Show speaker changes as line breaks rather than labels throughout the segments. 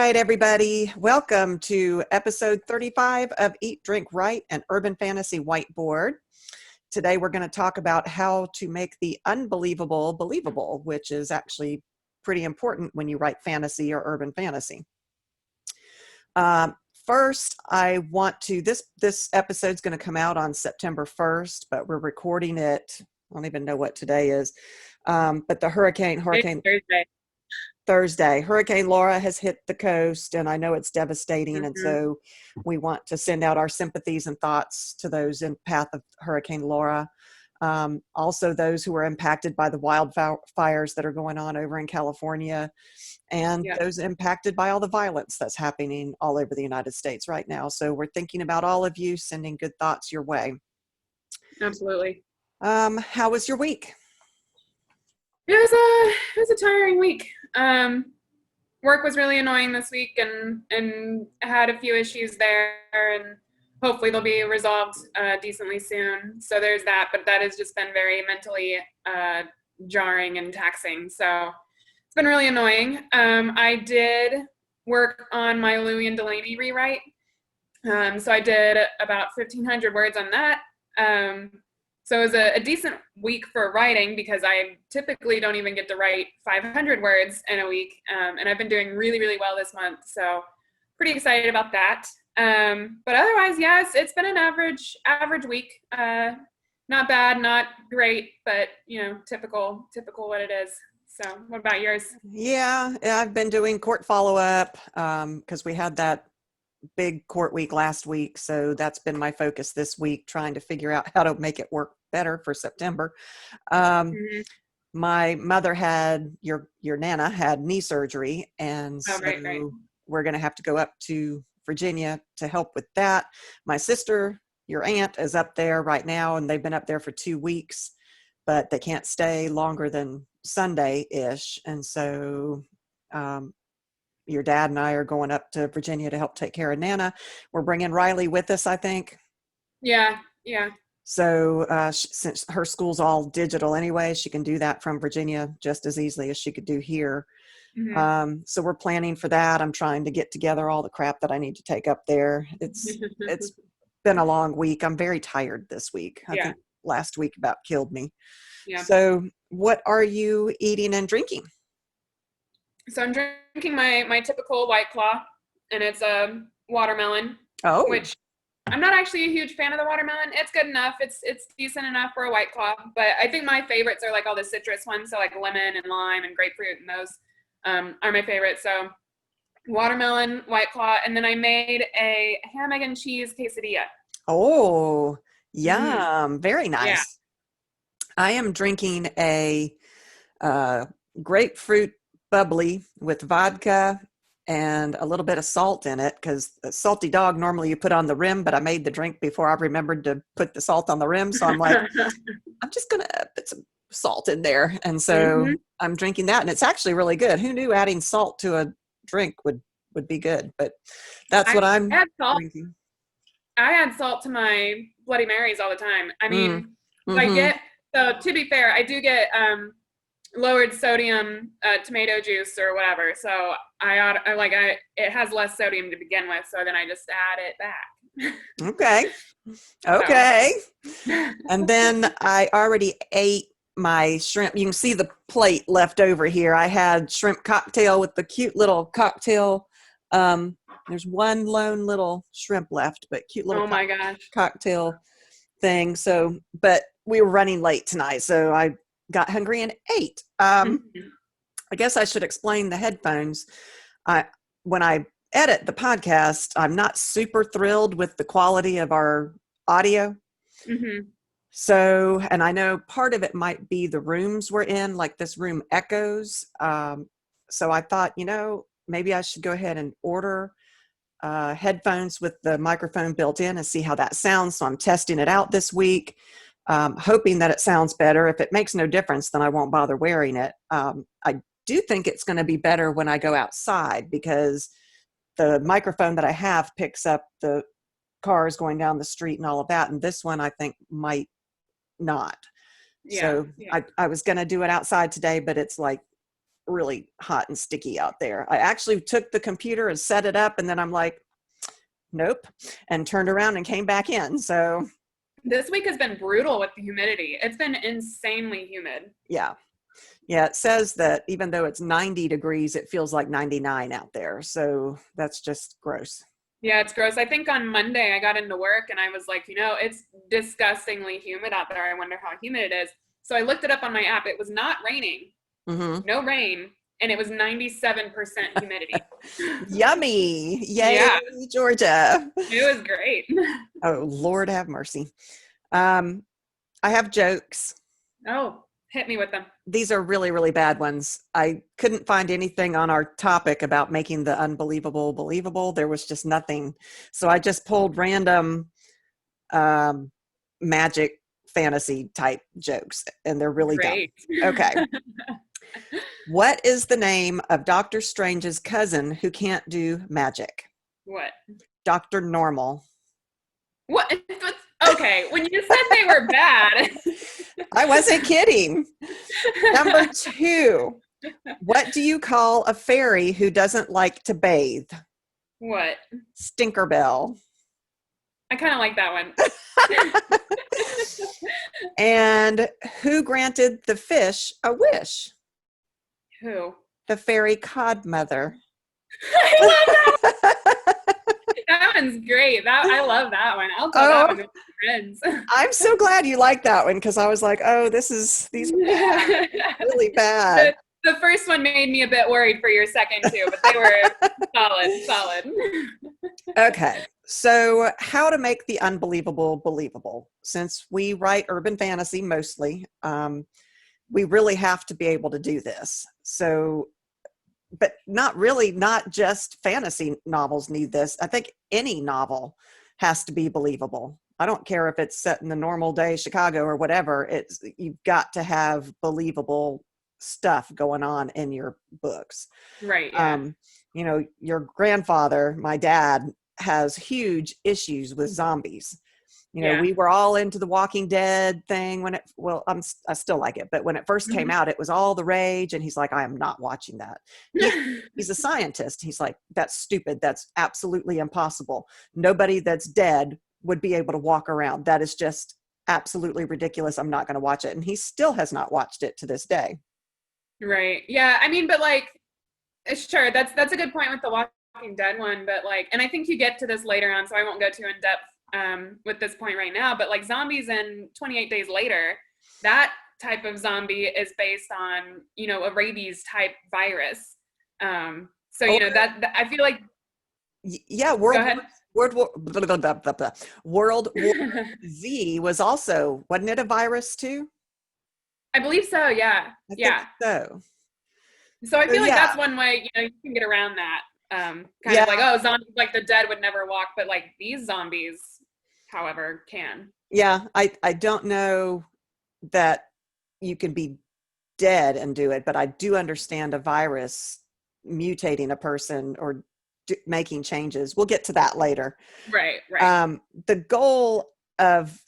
right, everybody. Welcome to episode 35 of Eat, Drink, Write, an Urban Fantasy Whiteboard. Today, we're going to talk about how to make the unbelievable believable, which is actually pretty important when you write fantasy or urban fantasy. First, I want to, this episode's going to come out on September 1st, but we're recording it. I don't even know what today is. But the Hurricane Thursday, Hurricane Laura has hit the coast, and I know it's devastating. And so we want to send out our sympathies and thoughts to those in path of Hurricane Laura. Also those who were impacted by the wildfires that are going on over in California, and those impacted by all the violence that's happening all over the United States right now. So we're thinking about all of you, sending good thoughts your way.
Absolutely.
How was your week?
It was a tiring week. Work was really annoying this week, and had a few issues there, and hopefully they'll be resolved decently soon. So there's that, but that has just been very mentally jarring and taxing. So it's been really annoying. I did work on my Louie and Delaney rewrite. So I did about 1,500 words on that. So it was a decent week for writing, because I typically don't even get to write 500 words in a week. And I've been doing really, really well this month. So pretty excited about that. But otherwise, yes, it's been an average week. Not bad, not great, but typical what it is. So what about yours?
Yeah, I've been doing court follow-up because we had that big court week last week. So that's been my focus this week, trying to figure out how to make it work better for September. My mother had, your Nana had knee surgery. And so
right.
We're going to have to go up to Virginia to help with that. My sister, your aunt, is up there right now, and they've been up there for 2 weeks, but they can't stay longer than Sunday-ish. And so your dad and I are going up to Virginia to help take care of Nana. We're bringing Riley with us, I think.
Yeah.
So since her school's all digital anyway, she can do that from Virginia just as easily as she could do here. So we're planning for that. I'm trying to get together all the crap that I need to take up there. It's been a long week. I'm very tired this week. I think last week about killed me. Yeah. So what are you eating and drinking?
So I'm drinking my typical White Claw, and it's a watermelon.
Oh.
Which I'm not actually a huge fan of the watermelon. It's good enough. It's decent enough for a White Claw. But I think my favorites are like all the citrus ones, so like lemon and lime and grapefruit, and those are my favorites. So watermelon, White Claw, and then I made a ham, egg, and cheese quesadilla.
Oh, yum. Very nice. Yeah. I am drinking a grapefruit bubbly with vodka and a little bit of salt in it, because a salty dog normally you put on the rim, but I made the drink before I remembered to put the salt on the rim. So I'm like, I'm just going to put some salt in there. And so I'm drinking that, and it's actually really good. Who knew adding salt to a drink would be good? But that's what I'm drinking.
I add salt to my Bloody Marys all the time. I mean, so to be fair, I do get lowered sodium tomato juice or whatever, so it has less sodium to begin with, so then I just add it back.
Okay. And then I already ate my shrimp. You can see the plate left over here. I had shrimp cocktail with the cute little cocktail. There's one lone little shrimp left, but cute little cocktail thing. So, but we were running late tonight, so I got hungry and ate. I guess I should explain the headphones. When I edit the podcast, I'm not super thrilled with the quality of our audio. So, and I know part of it might be the rooms we're in, like this room echoes. So I thought, maybe I should go ahead and order headphones with the microphone built in and see how that sounds. So I'm testing it out this week. Hoping that it sounds better. If it makes no difference, then I won't bother wearing it. I do think it's going to be better when I go outside, because the microphone that I have picks up the cars going down the street and all of that. And this one I think might not. I was going to do it outside today, but it's like really hot and sticky out there. I actually took the computer and set it up, and then I'm like, nope, and turned around and came back in. So
this week has been brutal with the humidity. It's been insanely humid.
yeah. Yeah, it says that even though it's 90 degrees, it feels like 99 out there. So that's just gross.
Yeah, it's gross. I think on Monday I got into work and I was like, it's disgustingly humid out there. I wonder how humid it is. So I looked it up on my app. It was not raining, no rain, and it was 97% humidity.
Yummy. Yay,
Yeah,
Georgia.
it was great.
Oh, Lord have mercy. I have jokes.
Oh, hit me with them.
These are really, really bad ones. I couldn't find anything on our topic about making the unbelievable believable. There was just nothing. So I just pulled random magic fantasy type jokes, and they're really
Great.
dumb. Okay. What is the name of Doctor Strange's cousin who can't do magic?
What?
Dr. Normal.
What? Okay, when you said they were bad.
I wasn't kidding. Number 2. What do you call a fairy who doesn't like to bathe?
What?
Stinkerbell.
I kind of like that one.
And who granted the fish a wish?
Who?
The fairy godmother.
I love that. That one's great. I love that one. I'll tell that one with my friends.
I'm so glad you like that one, because I was like, oh, these are bad. Really bad.
The first one made me a bit worried for your second too, but they were solid.
Okay, so how to make the unbelievable believable. Since we write urban fantasy mostly, we really have to be able to do this. So, but not just fantasy novels need this. I think any novel has to be believable. I don't care if it's set in the normal day Chicago or whatever. You've got to have believable stuff going on in your books.
Right. Yeah.
Your grandfather, my dad, has huge issues with zombies. We were all into the Walking Dead thing when I still like it, but when it first came out, it was all the rage, and he's like, I am not watching that. He's a scientist. He's like, that's stupid. That's absolutely impossible. Nobody that's dead would be able to walk around. That is just absolutely ridiculous. I'm not going to watch it. And he still has not watched it to this day.
Right. Yeah. I mean, but sure, that's a good point with the Walking Dead one, but and I think you get to this later on, so I won't go too in depth with this point right now, but zombies in 28 Days Later, that type of zombie is based on, a rabies type virus. That I feel like.
Yeah. World War Z was also, wasn't it a virus too?
I believe so. Yeah.
I think so.
So I feel like that's one way, you can get around that. Kind of like, oh, zombies, the dead would never walk, but these zombies, however, can.
Yeah, I don't know that you can be dead and do it, but I do understand a virus mutating a person or making changes. We'll get to that later.
Right.
The goal of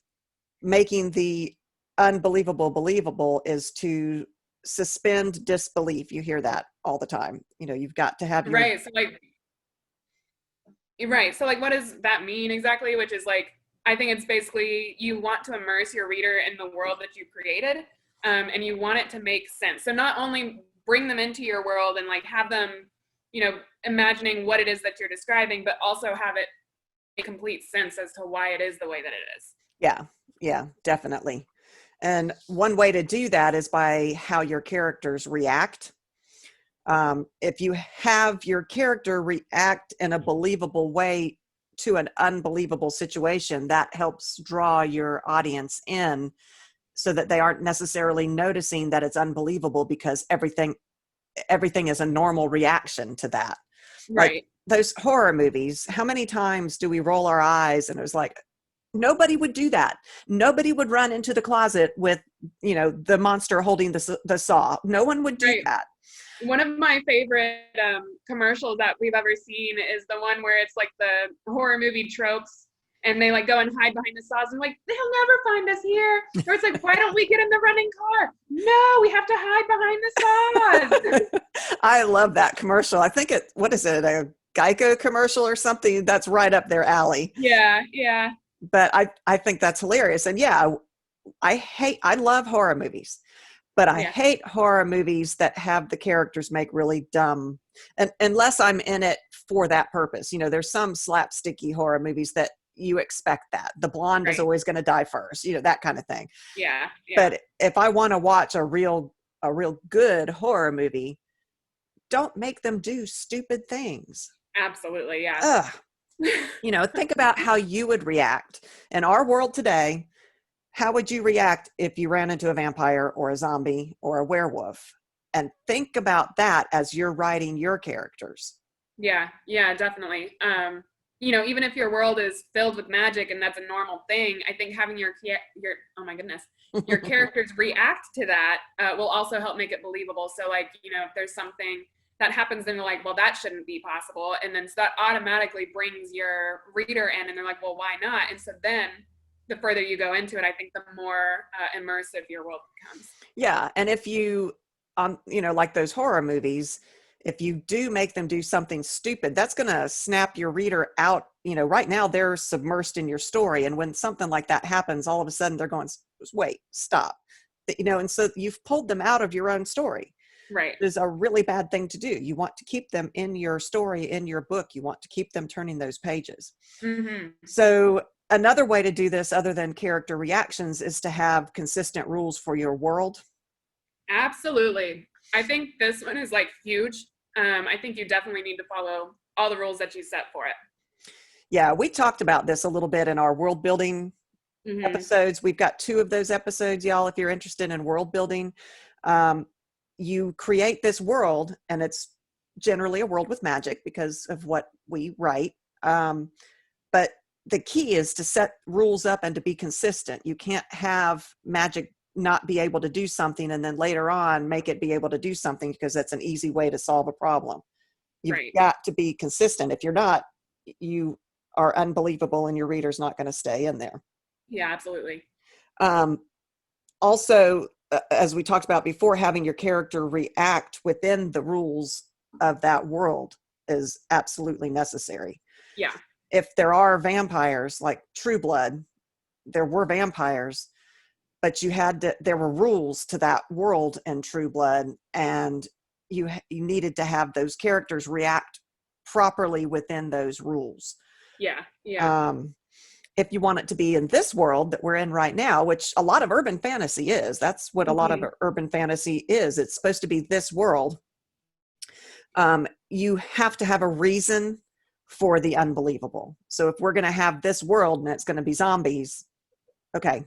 making the unbelievable believable is to suspend disbelief. You hear that all the time. You've got to have your...
Right. So what does that mean exactly? Which is I think it's basically you want to immerse your reader in the world that you created, and you want it to make sense. So not only bring them into your world and have them, imagining what it is that you're describing, but also have it make complete sense as to why it is the way that it is.
Yeah, definitely. And one way to do that is by how your characters react. If you have your character react in a believable way to an unbelievable situation, that helps draw your audience in so that they aren't necessarily noticing that it's unbelievable, because everything is a normal reaction to that.
Right.
Those horror movies, how many times do we roll our eyes and it was like, nobody would do that. Nobody would run into the closet with, the monster holding the saw. No one would do that.
One of my favorite commercials that we've ever seen is the one where it's the horror movie tropes and they like go and hide behind the saws and like they'll never find us here. Or it's like, why don't we get in the running car? No, we have to hide behind the saws.
I love that commercial. I think what is it, a Geico commercial or something? That's right up their alley.
Yeah, yeah.
But I think that's hilarious. And yeah, I love horror movies, but I hate horror movies that have the characters make really dumb, and unless I'm in it for that purpose. You know, there's some slapsticky horror movies that you expect that the blonde is always going to die first, you know, that kind of thing.
Yeah, yeah.
But if I want to watch a real good horror movie, don't make them do stupid things.
Absolutely, yeah.
Ugh. You know, think about how you would react in our world today. How would you react if you ran into a vampire or a zombie or a werewolf? And think about that as you're writing your characters.
Yeah, yeah, definitely. You know, even if your world is filled with magic and that's a normal thing, I think having your oh my goodness, your characters react to that will also help make it believable. So like, you know, if there's something that happens, then they're like, well, that shouldn't be possible. And then so that automatically brings your reader in and they're like, well, why not? And so then the further you go into it, I think the more immersive your world becomes.
Yeah. And if you, you know, like those horror movies, if you do make them do something stupid, that's going to snap your reader out. You know, right now they're submersed in your story. And when something like that happens, all of a sudden they're going, wait, stop. You know, and so you've pulled them out of your own story.
Right.
Is a really bad thing to do. You want to keep them in your story, in your book. You want to keep them turning those pages.
Mm-hmm.
So another way to do this other than character reactions is to have consistent rules for your world.
Absolutely. I think this one is like huge. I think you definitely need to follow all the rules that you set for it.
Yeah, we talked about this a little bit in our world building episodes. We've got 2 of those episodes, y'all, if you're interested in world building. You create this world, and it's generally a world with magic because of what we write. But the key is to set rules up and to be consistent. You can't have magic not be able to do something and then later on make it be able to do something, because that's an easy way to solve a problem. You've got to be consistent. If you're not, you are unbelievable and your reader's not going to stay in there.
Yeah, absolutely.
Also, as we talked about before, having your character react within the rules of that world is absolutely necessary.
Yeah.
If there are vampires, like True Blood, there were vampires, but there were rules to that world in True Blood, and you needed to have those characters react properly within those rules.
Yeah. Yeah.
If you want it to be in this world that we're in right now, which a lot of urban fantasy is, that's what a lot of urban fantasy is. It's supposed to be this world. You have to have a reason for the unbelievable. So if we're going to have this world and it's going to be zombies, okay,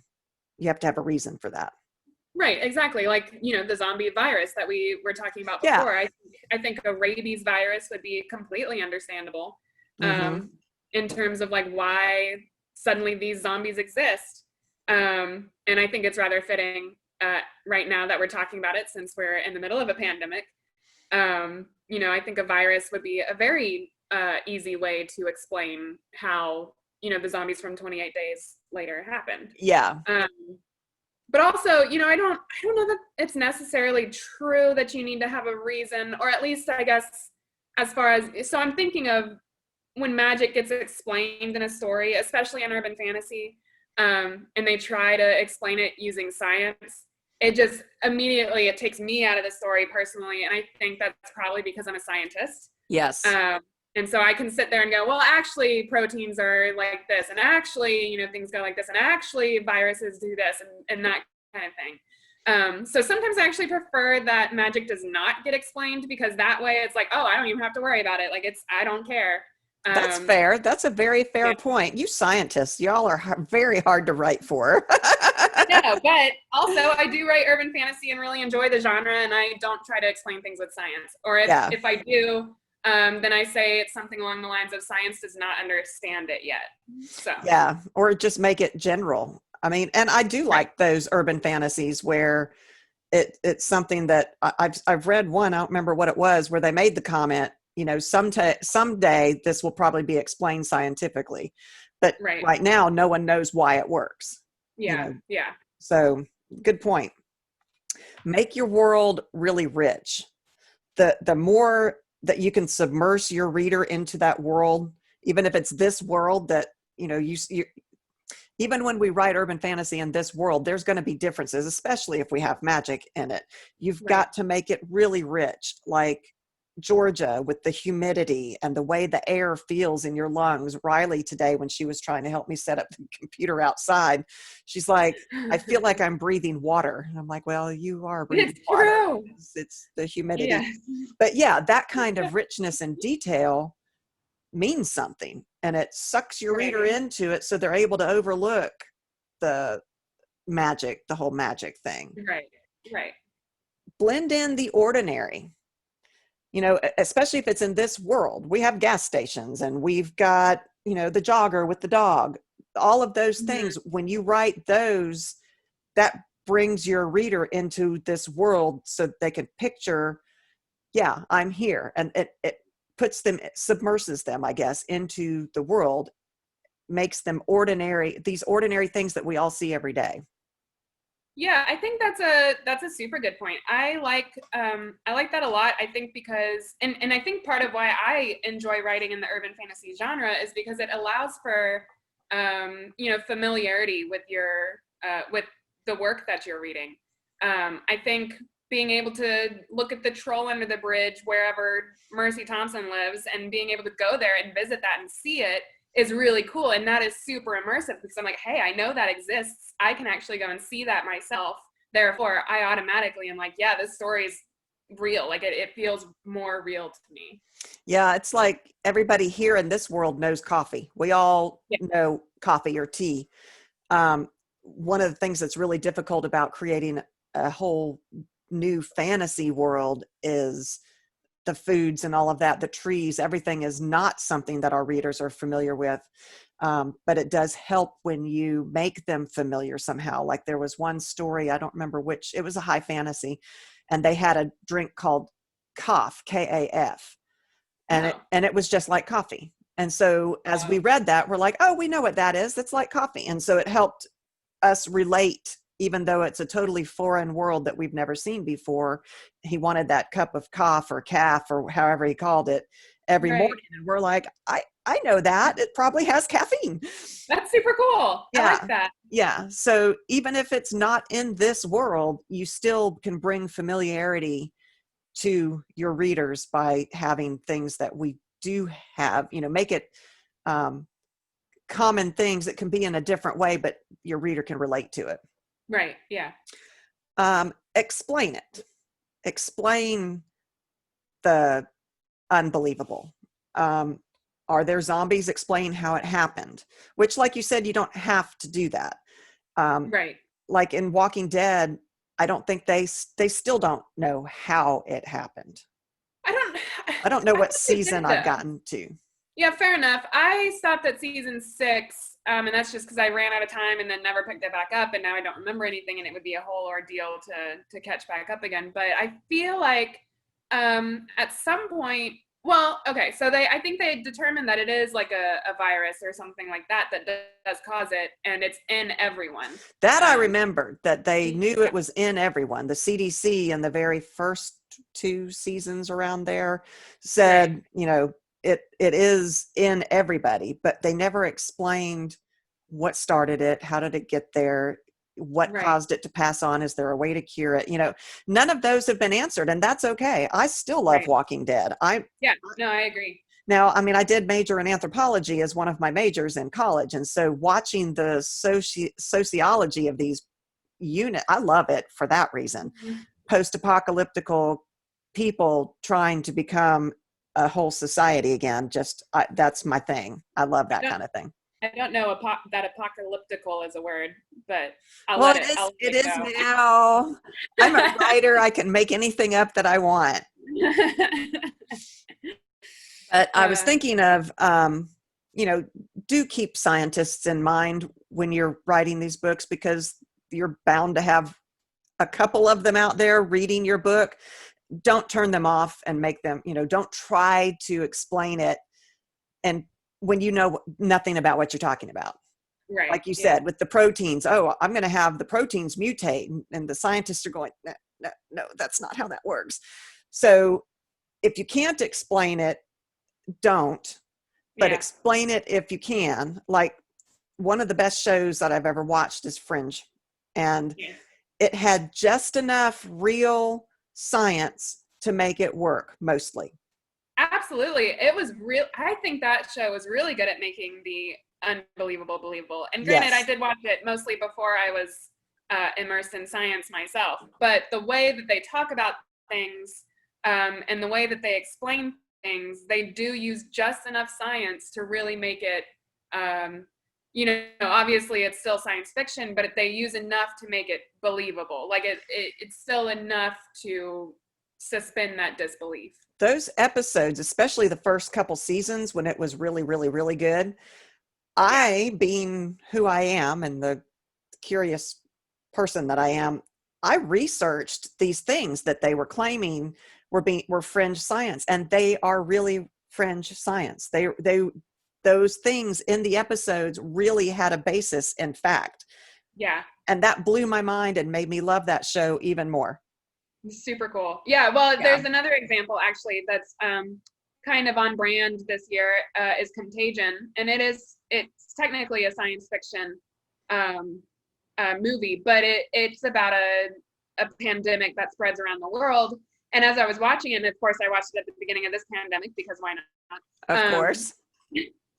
you have to have a reason for that.
Right, exactly. Like, you know, the zombie virus that we were talking about before. Yeah. I think a rabies virus would be completely understandable in terms of like why suddenly these zombies exist. And I think it's rather fitting right now that we're talking about it, since we're in the middle of a pandemic. You know, I think a virus would be a very easy way to explain how, you know, the zombies from 28 Days Later happened.
Yeah.
But also, you know, I don't know that it's necessarily true that you need to have a reason, or at least I guess as far as, so I'm thinking of when magic gets explained in a story, especially in urban fantasy, and they try to explain it using science, it just immediately, it takes me out of the story personally. And I think that's probably because I'm a scientist.
Yes.
And so I can sit there and go, well, actually proteins are like this, and actually, you know, things go like this, and actually viruses do this, and that kind of thing. So sometimes I actually prefer that magic does not get explained, because that way it's like, oh, I don't even have to worry about it. Like I don't care.
That's fair. That's a very fair point. You scientists, y'all are very hard to write for.
No, but also I do write urban fantasy and really enjoy the genre, and I don't try to explain things with science. Or if I do, then I say it's something along the lines of science does not understand it yet. So
yeah, or just make it general. I mean, and I do like those urban fantasies where it's something that I've read one, I don't remember what it was, where they made the comment, you know, someday this will probably be explained scientifically. But
Right.
right now, no one knows why it works. You
Yeah.
know,
Yeah.
so good point. Make your world really rich. The more that you can submerge your reader into that world, even if it's this world that you even when we write urban fantasy in this world, there's going to be differences, especially if we have magic in it. You've
Right.
got to make it really rich, like Georgia with the humidity and the way the air feels in your lungs. Riley today, when she was trying to help me set up the computer outside, she's like, I feel like I'm breathing water. And I'm like, well, you are breathing
It's
water.
true.
It's the humidity.
Yes.
But yeah, that kind of richness and detail means something, and it sucks your reader
Right.
into it so they're able to overlook the magic, the whole magic thing.
Right. Right.
Blend in the ordinary, especially if it's in this world. We have gas stations and we've got, the jogger with the dog, all of those
Mhm.
things. When you write those, that brings your reader into this world so they can picture, yeah, I'm here. And it puts them, it submerses them, I guess, into the world, makes them ordinary, these ordinary things that we all see every day.
Yeah, I think that's a super good point. I like that a lot. I think because and I think part of why I enjoy writing in the urban fantasy genre is because it allows for familiarity with the work that you're reading. I think being able to look at the troll under the bridge wherever Mercy Thompson lives and being able to go there and visit that and see it is really cool. And that is super immersive because I'm like, hey, I know that exists. I can actually go and see that myself. Therefore, I automatically am like, yeah, this story is real. Like it feels more real to me.
Yeah, it's like everybody here in this world knows coffee. We all
Yeah.
know coffee or tea. One of the things that's really difficult about creating a whole new fantasy world is the foods and all of that, the trees, everything is not something that our readers are familiar with. But it does help when you make them familiar somehow. Like there was one story, I don't remember which, it was a high fantasy, and they had a drink called Kaf, Kaf,
Oh,
and it was just like coffee. And so as we read that, we're like, oh, we know what that is. That's like coffee. And so it helped us relate, even though it's a totally foreign world that we've never seen before. He wanted that cup of cough or calf or however he called it every
right.
morning. And we're like, I know that. It probably has caffeine.
That's super cool. I like
Yeah.
that.
Yeah. So even if it's not in this world, you still can bring familiarity to your readers by having things that we do have, make it common things that can be in a different way, but your reader can relate to it.
Right. Yeah.
Explain it. Explain the unbelievable. Are there zombies? Explain how it happened, which, like you said, you don't have to do that.
Right.
Like in Walking Dead, I don't think they still don't know how it happened.
I don't
I don't know
I
what
thought they
season
did
I've
though.
gotten to.
Yeah, fair enough. I stopped at season 6, and that's just because I ran out of time and then never picked it back up, and now I don't remember anything, and it would be a whole ordeal to catch back up again. But I feel like at some point, well, okay, so I think they determined that it is like a virus or something like that that does cause it, and it's in everyone.
That I
Um,
remembered, that they knew
yeah,
it was in everyone. The CDC in the very first 2 seasons around there
right,
said, it is in everybody, but they never explained what started it, how did it get there, what
right,
caused it to pass on, is there a way to cure it? None of those have been answered, and that's okay. I still love
right.
Walking Dead.
Yeah, no, I agree.
Now, I mean, I did major in anthropology as one of my majors in college. And so watching the sociology of these I love it for that reason.
Mhm.
Post-apocalyptical people trying to become a whole society again. That's my thing. I love that
I
kind of thing.
don't know that apocalyptical is a word, but I'll
Well,
let it. I'll
it
let it
is
go.
now. I'm a writer. I can make anything up that I want. But I was
uh,
thinking of, you know, do keep scientists in mind when you're writing these books, because you're bound to have a couple of them out there reading your book. Don't turn them off and make them, don't try to explain it and when you know nothing about what you're talking about.
Right.
Like you
Yeah.
said, with the proteins, oh, I'm going to have the proteins mutate. And the scientists are going, no, no, no, that's not how that works. So if you can't explain it, don't, but
Yeah.
explain it if you can. Like one of the best shows that I've ever watched is Fringe. And
Yeah.
it had just enough real science to make it work mostly.
Absolutely. It was real. I think that show was really good at making the unbelievable believable. And granted, I
Yes.
did watch it mostly before I was immersed in science myself. But the way that they talk about things and the way that they explain things, they do use just enough science to really make it, obviously it's still science fiction, but they use enough to make it believable. Like it's still enough to suspend that disbelief.
Those episodes, especially the first couple seasons when it was really, really, really good,
Yeah.
I, being who I am and the curious person that I am, I researched these things that they were claiming were fringe science, and they are really fringe science. They those things in the episodes really had a basis in fact.
Yeah.
And that blew my mind and made me love that show even more.
Super cool. Yeah. Well,
Yeah.
there's another example actually that's kind of on brand this year is Contagion, and it's technically a science fiction um, movie, but it's about a pandemic that spreads around the world. And as I was watching it, and of course I watched it at the beginning of this pandemic because why not?
Of
Um,
course.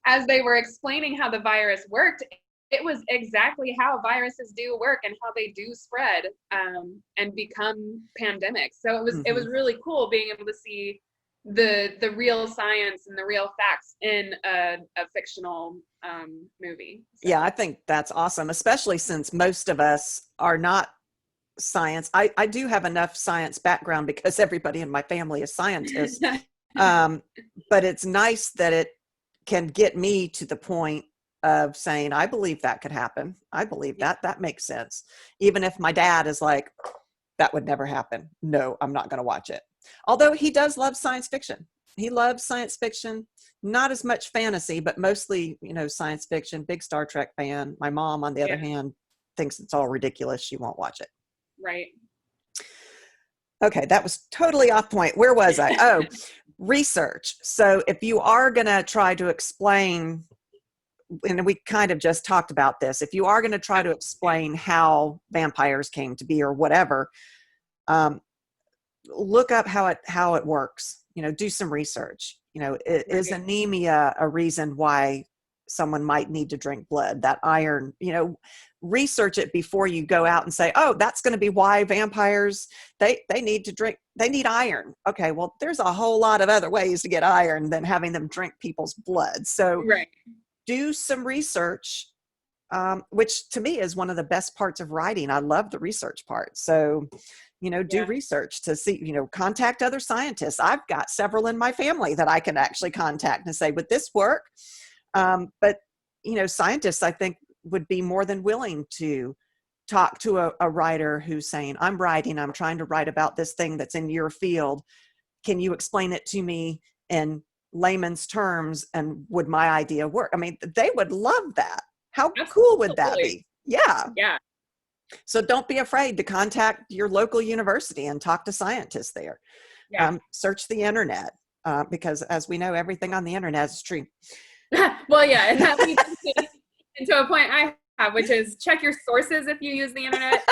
as they were explaining how the virus worked, it was exactly how viruses do work and how they do spread and become pandemics. So it was
Mhm.
really cool being able to see the real science and the real facts in a fictional movie. So
Yeah, I think that's awesome, especially since most of us are not science. I do have enough science background because everybody in my family is scientists. Um, but it's nice that it can get me to the point of saying, I believe that could happen. I believe
yeah,
that makes sense. Even if my dad is like, that would never happen. No, I'm not going to watch it. Although he does love science fiction. He loves science fiction, not as much fantasy, but mostly, science fiction, big Star Trek fan. My mom, on the other
yeah,
hand, thinks it's all ridiculous. She won't watch it.
right.
Okay, that was totally off point. Where was I? Oh, research. So if you are going to try to explain, and we kind of just talked about this, if you are going to try to explain how vampires came to be or whatever, um, look up how it works. Do some research. Is
Right.
anemia a reason why someone might need to drink blood? That iron, research it before you go out and say, oh, that's going to be why vampires they need to drink, they need iron. Okay, well, there's a whole lot of other ways to get iron than having them drink people's blood. So
Right.
do some research, which to me is one of the best parts of writing. I love the research part. So do
Yeah.
research to see, contact other scientists. I've got several in my family that I can actually contact and say, would this work? But scientists, I think, would be more than willing to talk to a writer who's saying, I'm trying to write about this thing that's in your field. Can you explain it to me in layman's terms? And would my idea work? I mean, they would love that. How cool would that
Absolutely.
be? Yeah.
Yeah.
So don't be afraid to contact your local university and talk to scientists there.
Yeah.
Search the internet, because as we know, everything on the internet is true.
Well, yeah, and that leads into a point I have, which is check your sources if you use the internet.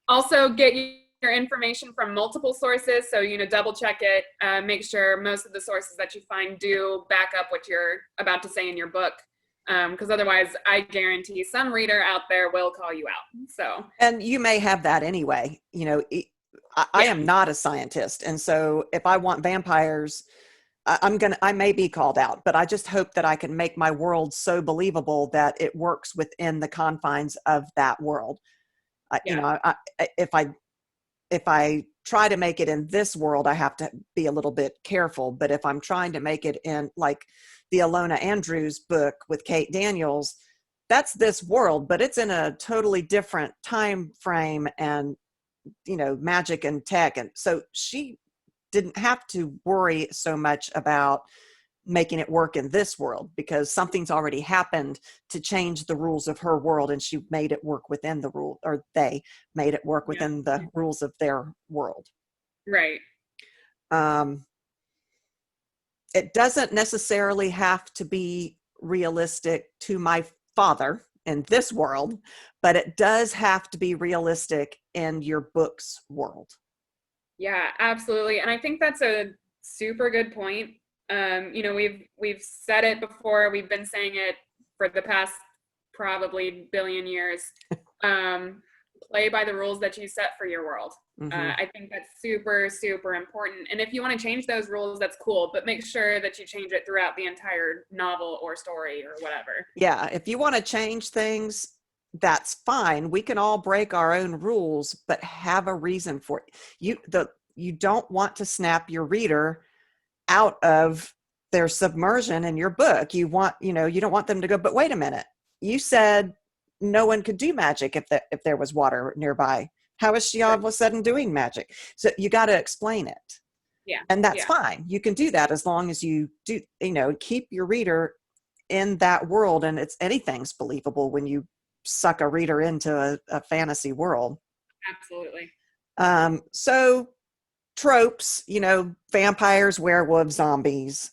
Also, get your information from multiple sources. So, double check it. Make sure most of the sources that you find do back up what you're about to say in your book. Because otherwise, I guarantee some reader out there will call you out. So,
And you may have that anyway. I
yeah,
am not a scientist. And so if I want vampires, I may be called out, but I just hope that I can make my world so believable that it works within the confines of that world.
yeah,
If I try to make it in this world, I have to be a little bit careful. But if I'm trying to make it in, like the Alona Andrews book with Kate Daniels, that's this world, but it's in a totally different time frame and, magic and tech. And so she didn't have to worry so much about making it work in this world, because something's already happened to change the rules of her world, and she made it work within the rule, or they made it work
Yeah.
within the rules of their world.
Right.
Um, it doesn't necessarily have to be realistic to my father in this world, but it does have to be realistic in your book's world.
Yeah, absolutely. And I think that's a super good point. We've said it before, we've been saying it for the past probably billion years. Um, Play by the rules that you set for your world.
Mm-hmm.
I think that's super, super important. And if you want to change those rules, that's cool, but make sure that you change it throughout the entire novel or story or whatever.
Yeah, if you want to change things, that's fine. We can all break our own rules, but have a reason for it. You don't want to snap your reader out of their submersion in your book. You don't want them to go, but wait a minute. You said no one could do magic if there was water nearby. How is she all of a sudden doing magic? So you got to explain it.
Yeah.
And that's
Yeah.
fine. You can do that as long as you do, keep your reader in that world, and anything's believable when you suck a reader into a fantasy world.
Absolutely.
So tropes, vampires, werewolves, zombies.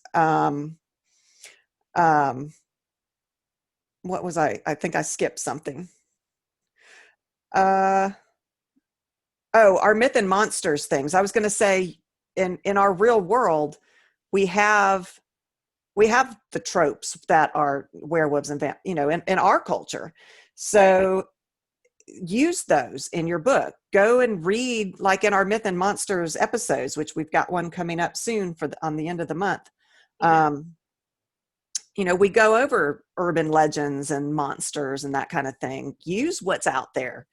What was I think I skipped something. Uh, our myth and monsters things. I was going to say, in our real world, we have the tropes that are werewolves and in our culture. So use those in your book. Go and read, like in our myth and monsters episodes, which we've got one coming up soon on the end of the month. We go over urban legends and monsters and that kind of thing. Use what's out there.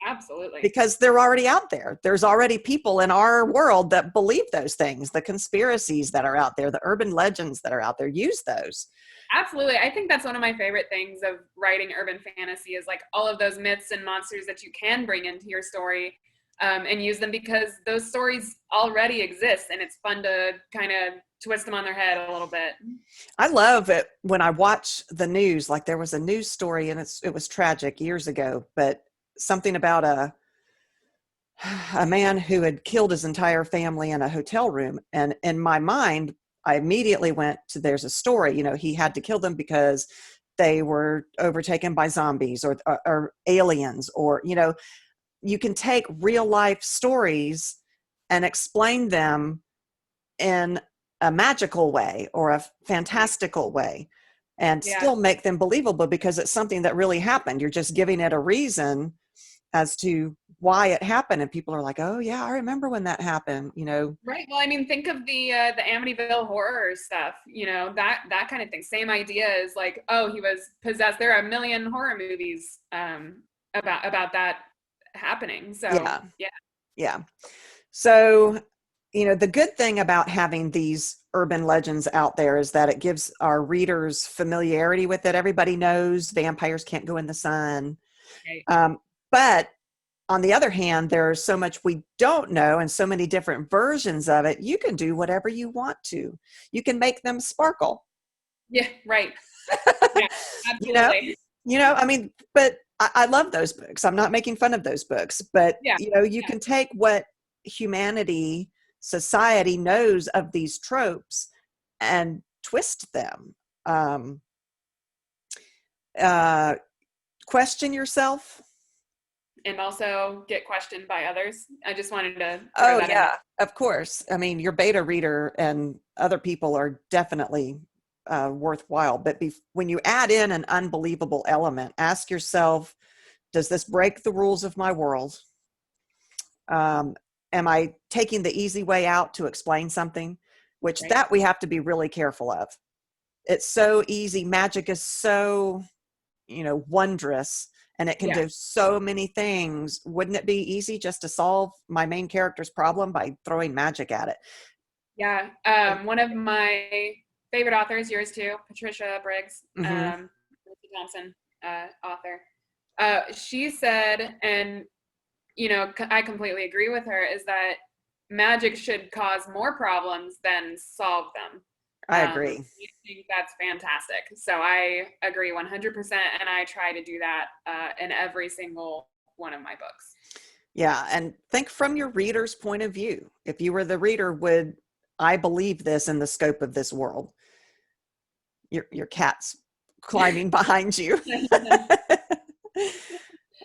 Absolutely.
Because they're already out there. There's already people in our world that believe those things, the conspiracies that are out there, the urban legends that are out there. Use those.
Absolutely. I think that's one of my favorite things of writing urban fantasy is like all of those myths and monsters that you can bring into your story, and use them, because those stories already exist and it's fun to kind of twist them on their head a little bit.
I love it when I watch the news. Like there was a news story, and it was tragic years ago, but something about a man who had killed his entire family in a hotel room. And in my mind, I immediately went to, there's a story, he had to kill them because they were overtaken by zombies or aliens, or, you can take real life stories and explain them in a magical way or a fantastical way, and
Yeah.
still make them believable because it's something that really happened. You're just giving it a reason as to why it happened, and people are like, oh yeah, I remember when that happened.
Right. Well, I mean, think of the Amityville horror stuff, that kind of thing. Same idea is like, oh, he was possessed. There are a million horror movies about that happening. So
Yeah,
yeah.
yeah. So the good thing about having these urban legends out there is that it gives our readers familiarity with it. Everybody knows vampires can't go in the sun.
Right.
But on the other hand, there's so much we don't know and so many different versions of it. You can do whatever you want to. You can make them sparkle.
Yeah. Right. Yeah.
you know,
Absolutely.
I mean, but I love those books. I'm not making fun of those books, but
Yeah.
you can take what humanity, society knows of these tropes and twist them. Um, uh, Question yourself.
And also get questioned by others. I just wanted to throw
Oh
that in there.
yeah, of course. I mean, your beta reader and other people are definitely worthwhile. But when you add in an unbelievable element, ask yourself, does this break the rules of my world? Um, am I taking the easy way out to explain something? Which
Right.
that we have to be really careful of. It's so easy. Magic is so, wondrous, and it can
Yeah.
do so many things. Wouldn't it be easy just to solve my main character's problem by throwing magic at it?
Yeah. One of my favorite authors, yours too, Patricia Briggs,
Mm-hmm.
Lucy Thompson, author. She said, and I completely agree with her, is that magic should cause more problems than solve them.
I agree.
I think that's fantastic. So I agree 100%, and I try to do that in every single one of my books.
Yeah, and think from your reader's point of view. If you were the reader, would I believe this in the scope of this world? Your cat's climbing behind you.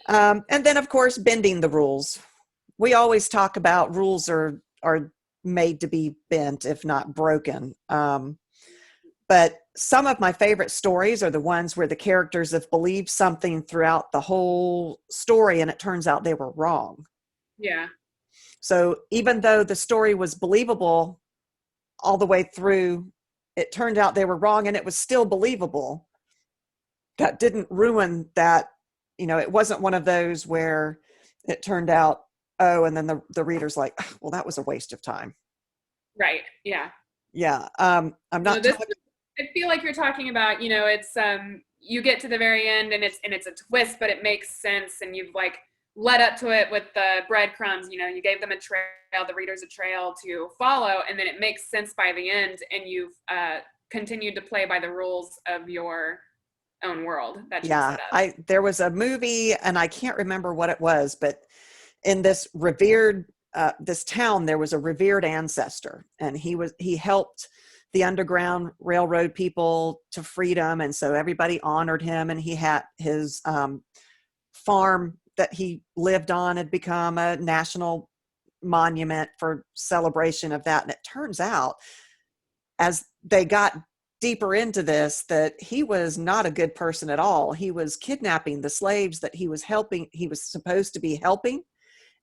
And then, of course, bending the rules. We always talk about rules are made to be bent, if not broken. But some of my favorite stories are the ones where the characters have believed something throughout the whole story, and it turns out they were wrong.
Yeah.
So even though the story was believable all the way through, it turned out they were wrong, and it was still believable. That didn't ruin that. It wasn't one of those where it turned out, oh, and then the reader's like, well, that was a waste of time.
Right. Yeah.
Yeah. I'm
No,
not
this
talking.
I feel like you're talking about, it's you get to the very end and it's a twist, but it makes sense, and you've like led up to it with the breadcrumbs. You gave them a trail, the readers a trail to follow, and then it makes sense by the end, and you've continued to play by the rules of your own world that you've
Yeah,
set up.
there was a movie, and I can't remember what it was, but in this revered this town, there was a revered ancestor, and he helped the Underground Railroad people to freedom, and so everybody honored him, and he had his farm that he lived on had become a national monument for celebration of that. And it turns out, as they got deeper into this, that he was not a good person at all. He was kidnapping the slaves that he was helping, he was supposed to be helping,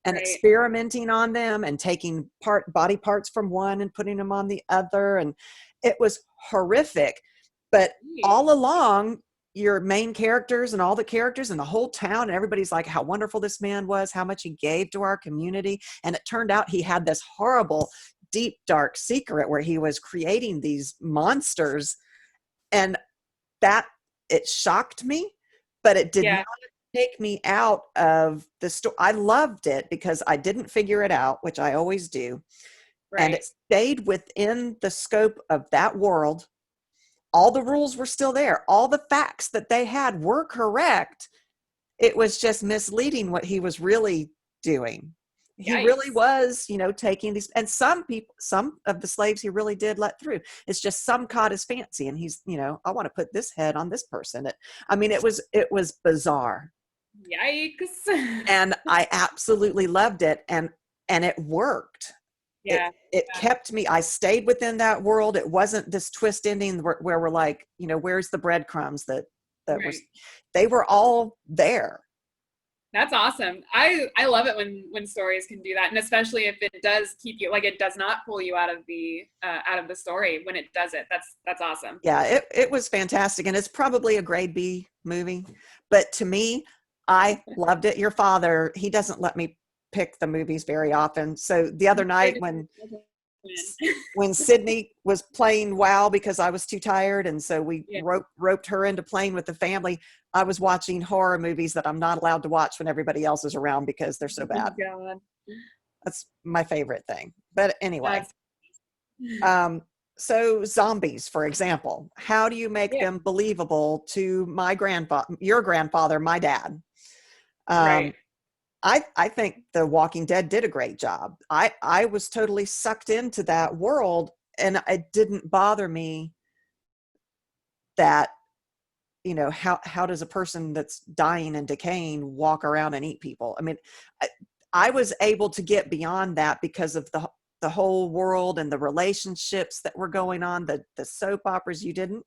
and
Right.
experimenting on them and taking body parts from one and putting them on the other. And it was horrific. But all along, your main characters and all the characters and the whole town, and everybody's like how wonderful this man was, how much he gave to our community. And it turned out he had this horrible, deep, dark secret where he was creating these monsters. And that, it shocked me, but it did
Yeah.
not take me out of the story. I loved it because I didn't figure it out, which I always do. And
Right.
it stayed within the scope of that world. All the rules were still there. All the facts that they had were correct. It was just misleading what he was really doing. He really
Yikes.
was, taking these, and some people, some of the slaves he really did let through. It's just some caught his fancy, and he's, I want to put this head on this person. It was bizarre,
Yikes.
and I absolutely loved it, and it worked. it
Yeah.
it
Yeah.
kept me, I stayed within that world. It wasn't this twist ending where we're like, where's the breadcrumbs that was,
Right.
they were all there.
That's awesome. I love it when stories can do that, and especially if it does keep you, like, it does not pull you out of the story when it does it. That's awesome.
Yeah, it was fantastic, and it's probably a grade B movie, but to me, I loved it. Your father, he doesn't let me pick the movies very often. So the other night when Sydney was playing WoW because I was too tired, and so we
Yeah.
roped her into playing with the family, I was watching horror movies that I'm not allowed to watch when everybody else is around because they're so
Oh
bad.
God.
That's my favorite thing. But anyway,
That's
so zombies, for example, how do you make
yeah.
them believable to your grandfather, my dad?
Right.
Um, I think The Walking Dead did a great job. I was totally sucked into that world, and it didn't bother me that, how does a person that's dying and decaying walk around and eat people? I mean, I, I was able to get beyond that because of the whole world and the relationships that were going on, the soap operas. You didn't?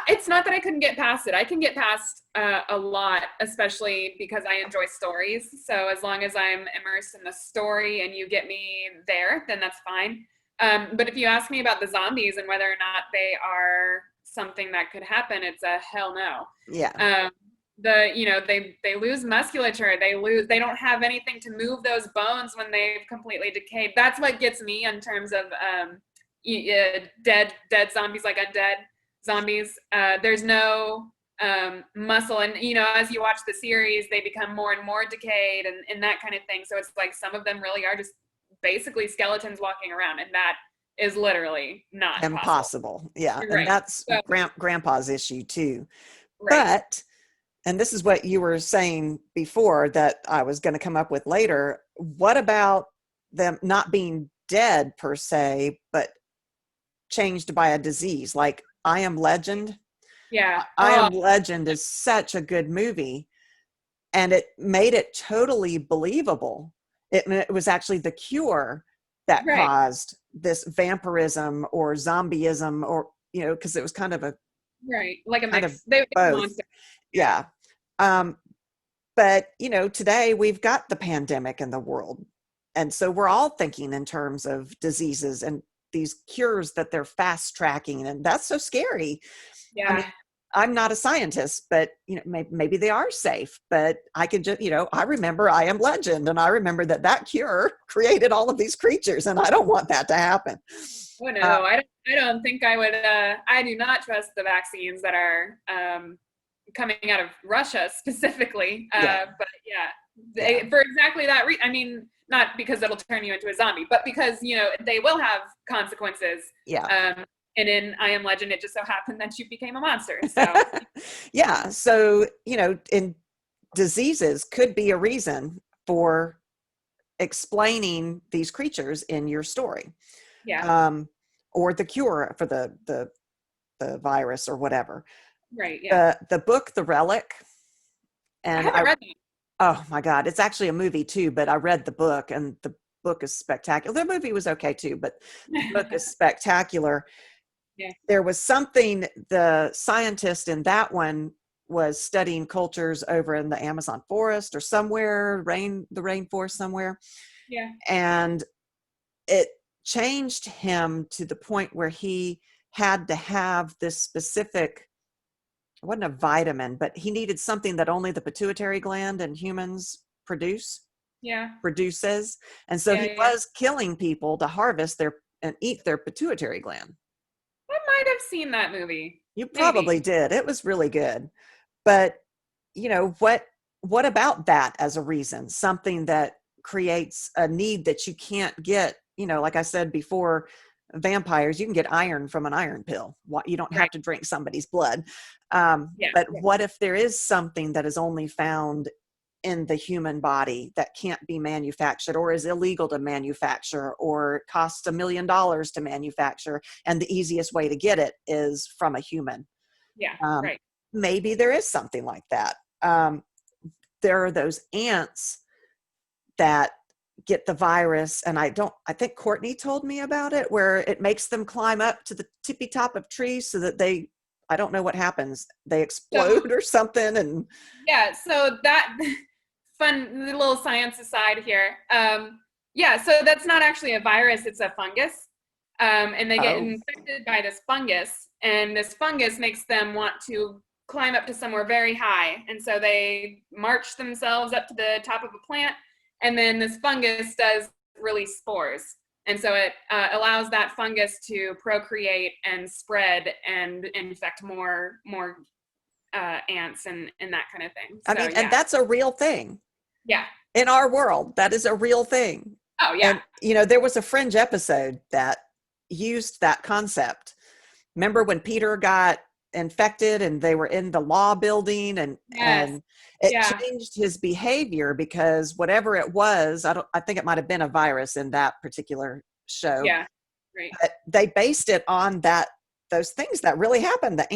It's not that I couldn't get past it. I can get past a lot, especially because I enjoy stories. So as long as I'm immersed in the story and you get me there, then that's fine. But if you ask me about the zombies and whether or not they are something that could happen, it's a hell no.
Yeah.
They lose musculature. They don't have anything to move those bones when they've completely decayed. That's what gets me in terms of dead zombies, like undead zombies. There's no muscle, and as you watch the series, they become more and more decayed and that kind of thing. So it's like some of them really are just basically skeletons walking around, and is literally not possible.
Impossible. Yeah. And
Right.
that's
So,
grandpa's issue too.
right.
But, and this is what you were saying before that I was going to come up with later. What about them not being dead per se, but changed by a disease? Like I Am Legend.
Yeah.
I
Oh,
Am Legend is such a good movie, and it made it totally believable. It was actually the cure that
right.
caused this vampirism or zombieism, or because it was
Right. Like a
kind of
mix. They were
both.
monsters. Yeah.
Yeah. um but today we've got the pandemic in the world, and so we're all thinking in terms of diseases and these cures that they're fast tracking, and that's so scary. I
Yeah.
mean, I'm not a scientist, but maybe they are safe. But I can just, I remember I Am Legend, and I remember that cure created all of these creatures, and I don't want that to happen.
Oh
Uh,
no, I don't think I would. I do not trust the vaccines that are coming out of Russia specifically.
yeah,
But yeah,
yeah,
for exactly that reason. I mean, not because it'll turn you into a zombie, but because they will have consequences.
yeah,
Um, and in I Am Legend, it just so happened that you became a monster. So
yeah. So in diseases could be a reason for explaining these creatures in your story,
yeah,
um, or the cure for the virus or whatever.
right, yeah.
The book The Relic,
I
and
haven't read that.
oh my God, it's actually a movie too, but I read the book, and the book is spectacular. The movie was okay too, but the book is spectacular.
Yeah,
There was something, the scientist in that one was studying cultures over in the Amazon forest or somewhere, the rainforest somewhere.
yeah,
And it changed him to the point where he had to have this specific, it wasn't a vitamin, but he needed something that only the pituitary gland in humans
yeah,
produces. And so
yeah,
he
yeah.
was killing people to harvest their and eat their pituitary gland.
I might have seen that movie.
You
Maybe.
probably did. It was really good. But what about that as a reason? Something that creates a need that you can't get, like I said before, vampires, you can get iron from an iron pill. You don't
Right.
have to drink somebody's blood.
Yeah.
But what if there is something that is only found in the human body that can't be manufactured, or is illegal to manufacture, or costs $1 million to manufacture, and the easiest way to get it is from a human?
Yeah.
um,
Right.
Maybe there is something like that. There are those ants that get the virus, and I think Courtney told me about it, where it makes them climb up to the tippy top of trees so that I don't know what happens, they
So
explode or something. And
yeah, so that fun little science aside here. Yeah, so that's not actually a virus, it's a fungus. And they get
oh,
infected by this fungus, and this fungus makes them want to climb up to somewhere very high. And so they march themselves up to the top of a plant, and then this fungus does release spores. And so it allows that fungus to procreate and spread and infect more ants and that kind of thing.
I
So
mean, and
yeah,
that's a real thing
yeah.
in our world. That is a real thing.
Oh yeah,
And there was a Fringe episode that used that concept. Remember when Peter got infected and they were in the law building, and
yes,
it
yeah,
changed his behavior because whatever it was, I think it might have been a virus in that particular show,
yeah, right.
but they based it on those things that really happen. The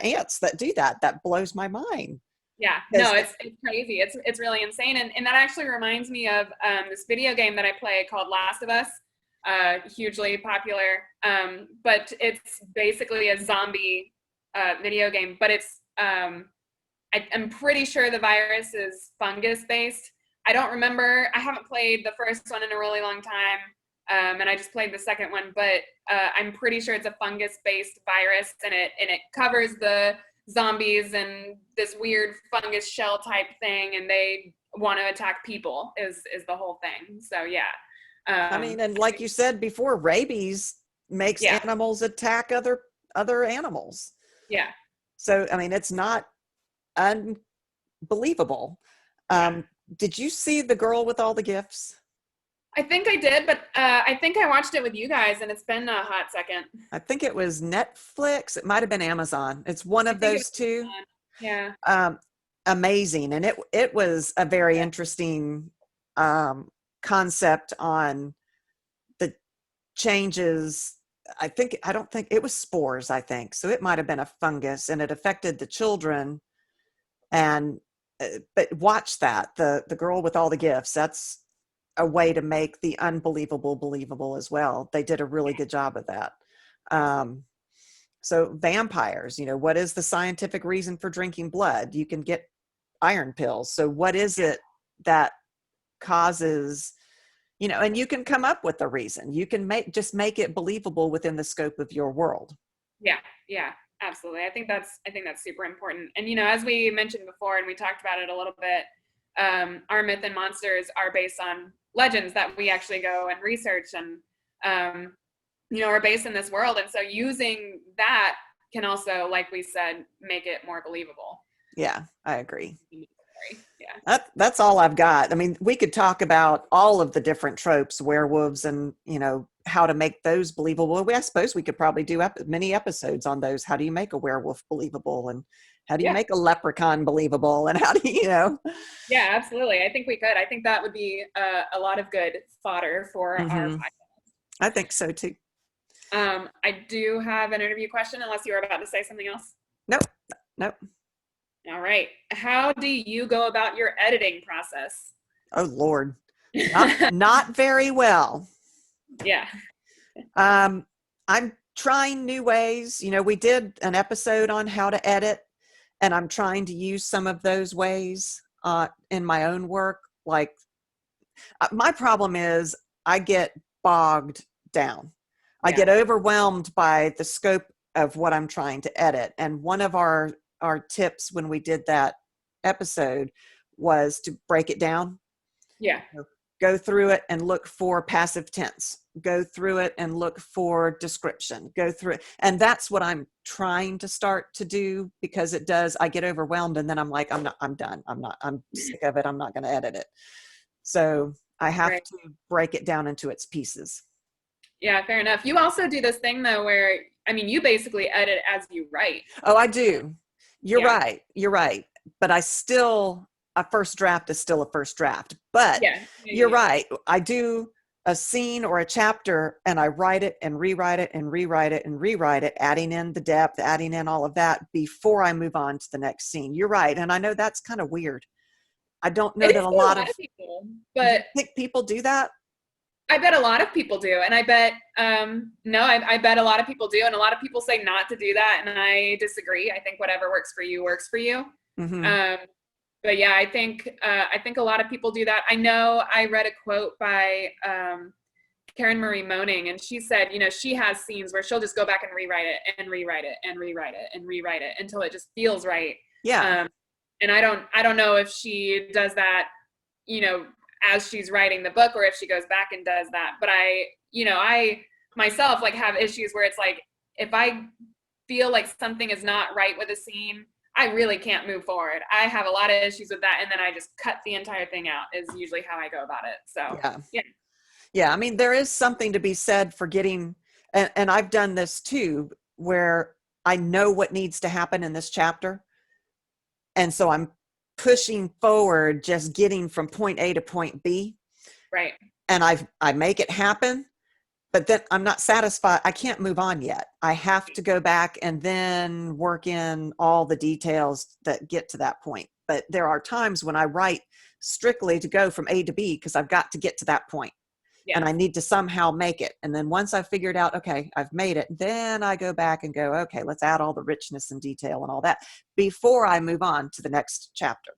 ants that do that blows my mind.
Yeah, no,
Because
it's crazy. It's really insane, and that actually reminds me of this video game that I play called Last of Us, hugely popular. But it's basically a zombie video game, but I'm pretty sure the virus is fungus based. I don't remember. I haven't played the first one in a really long time, and I just played the second one. But I'm pretty sure it's a fungus based virus, and it covers the zombies and this weird fungus shell type thing, and they want to attack people. Is the whole thing? So yeah,
I mean, and like you said before, rabies makes
yeah,
animals attack other animals.
yeah,
So I mean, it's not unbelievable.
yeah.
um did you see The Girl with All the Gifts?
I think I did, but I think I watched it with you guys, and it's been a hot second.
I think it was Netflix. It might have been Amazon. It's one
I
of
think it was
those two.
on. Yeah.
Um, Amazing, and it was a very interesting concept on the changes. I don't think it was spores. I think so. It might have been a fungus, and it affected the children. And but watch that, the girl with all the gifts. That's a way to make the unbelievable believable as well. They did a really good job of that. Um, so vampires, what is the scientific reason for drinking blood? You can get iron pills. So what is it that causes, and you can come up with a reason. You can make it believable within the scope of your world.
Yeah, yeah, absolutely. I think that's super important. And as we mentioned before, and we talked about it a little bit, our myth and monsters are based on legends that we actually go and research, and are based in this world. And so using that can also, like we said, make it more believable.
Yeah, I agree.
Yeah.
That's all I've got. I mean, we could talk about all of the different tropes, werewolves, and how to make those believable. I suppose we could probably do many episodes on those. How do you make a werewolf believable, and how do you make a leprechaun believable, and how do you?
Yeah, absolutely. I think we could. I think that would be a lot of good fodder for our podcast.
I think so too.
I do have an interview question, unless you were about to say something else.
Nope.
All right. How do you go about your editing process?
Oh Lord, not very well.
Yeah.
I'm trying new ways. We did an episode on how to edit, and I'm trying to use some of those ways in my own work. Like, my problem is I get bogged down. I get overwhelmed by the scope of what I'm trying to edit. And one of our tips when we did that episode was to break it down.
Yeah.
Go through it and look for passive tense. Go through it and look for description. Go through it. And that's what I'm trying to start to do, because I get overwhelmed, and then I'm like, I'm done. I'm sick of it. I'm not going to edit it. So I have to break it down into its pieces.
Yeah, fair enough. You also do this thing though, where, you basically edit as you write.
Oh, I do. You're right. You're right. But a first draft is still a first draft. But you're right. I do a scene or a chapter, and I write it and rewrite it and rewrite it and rewrite it, adding in the depth, adding in all of that before I move on to the next scene. You're right. And I know that's kind of weird. I don't know that a lot of
people, but
you think people do that.
I bet a lot of people do. And I bet, I bet a lot of people do. And a lot of people say not to do that. And I disagree. I think whatever works for you works for you.
Mm-hmm.
But yeah, I think a lot of people do that. I know I read a quote by Karen Marie Moaning, and she said, she has scenes where she'll just go back and rewrite it and rewrite it and rewrite it and rewrite it until it just feels right.
Yeah.
And I don't know if she does that, as she's writing the book, or if she goes back and does that. But I myself have issues where it's like, if I feel like something is not right with a scene, I really can't move forward. I have a lot of issues with that. And then I just cut the entire thing out is usually how I go about it. So
yeah. I mean, there is something to be said for getting, and I've done this too, where I know what needs to happen in this chapter. And so I'm pushing forward, just getting from point A to point B.
Right.
And I make it happen, but then I'm not satisfied. I can't move on yet. I have to go back and then work in all the details that get to that point. But there are times when I write strictly to go from A to B, because I've got to get to that point. And I need to somehow make it. And then once I've figured out, okay, I've made it, then I go back and go, okay, let's add all the richness and detail and all that before I move on to the next chapter.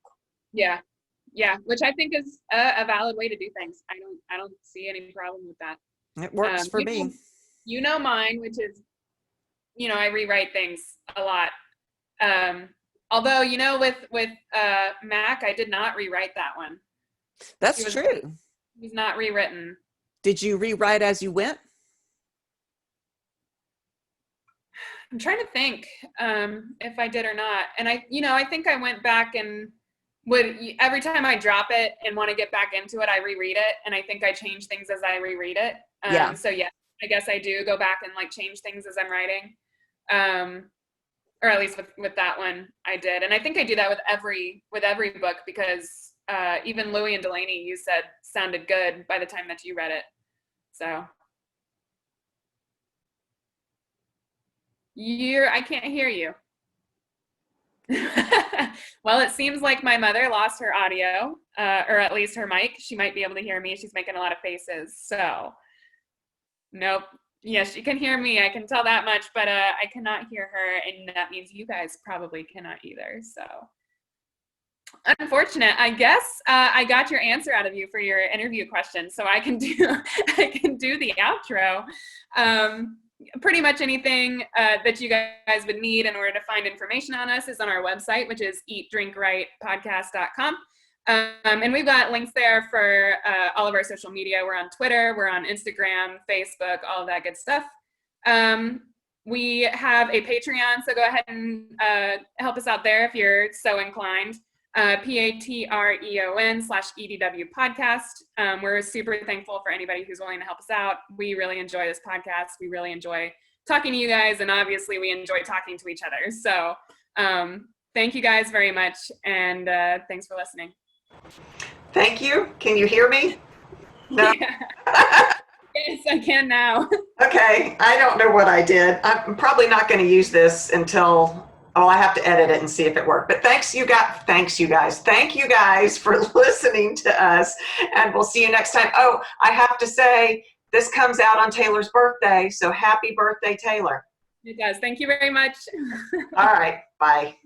Yeah. Yeah. Which I think is a valid way to do things. I don't see any problem with that.
It works for me.
Mine, which is, I rewrite things a lot. Although, with Mac, I did not rewrite that one.
That's true.
It was not rewritten.
Did you rewrite as you went?
I'm trying to think if I did or not. And I think I went back and every time I drop it and want to get back into it, I reread it, and I think I change things as I reread it.
Yeah.
So yeah, I guess I do go back and like change things as I'm writing, or at least with that one I did, and I think I do that with every book, because even Louie and Delaney, you said sounded good by the time that you read it. So I can't hear you. Well, it seems like my mother lost her audio, or at least her mic. She might be able to hear me. She's making a lot of faces. So, nope. Yes, she can hear me. I can tell that much, but I cannot hear her, and that means you guys probably cannot either. So, unfortunate. I guess I got your answer out of you for your interview question, so I can do the outro. Pretty much anything that you guys would need in order to find information on us is on our website, which is eatdrinkwritepodcast.com. And we've got links there for all of our social media. We're on Twitter, we're on Instagram, Facebook, all of that good stuff. We have a Patreon, so go ahead and help us out there if you're so inclined. Patreon/EDW podcast. We're super thankful for anybody who's willing to help us out. We really enjoy this podcast. We really enjoy talking to you guys, and obviously we enjoy talking to each other. So thank you guys very much, and thanks for listening.
Thank you. Can you hear me? No.
Yes, I can now.
Okay. I don't know what I did. I'm probably not going to use this until, I have to edit it and see if it worked. But thanks you guys. Thank you guys for listening to us, and we'll see you next time. Oh, I have to say, this comes out on Taylor's birthday, so happy birthday, Taylor.
It does. Thank you very much.
All right. Bye.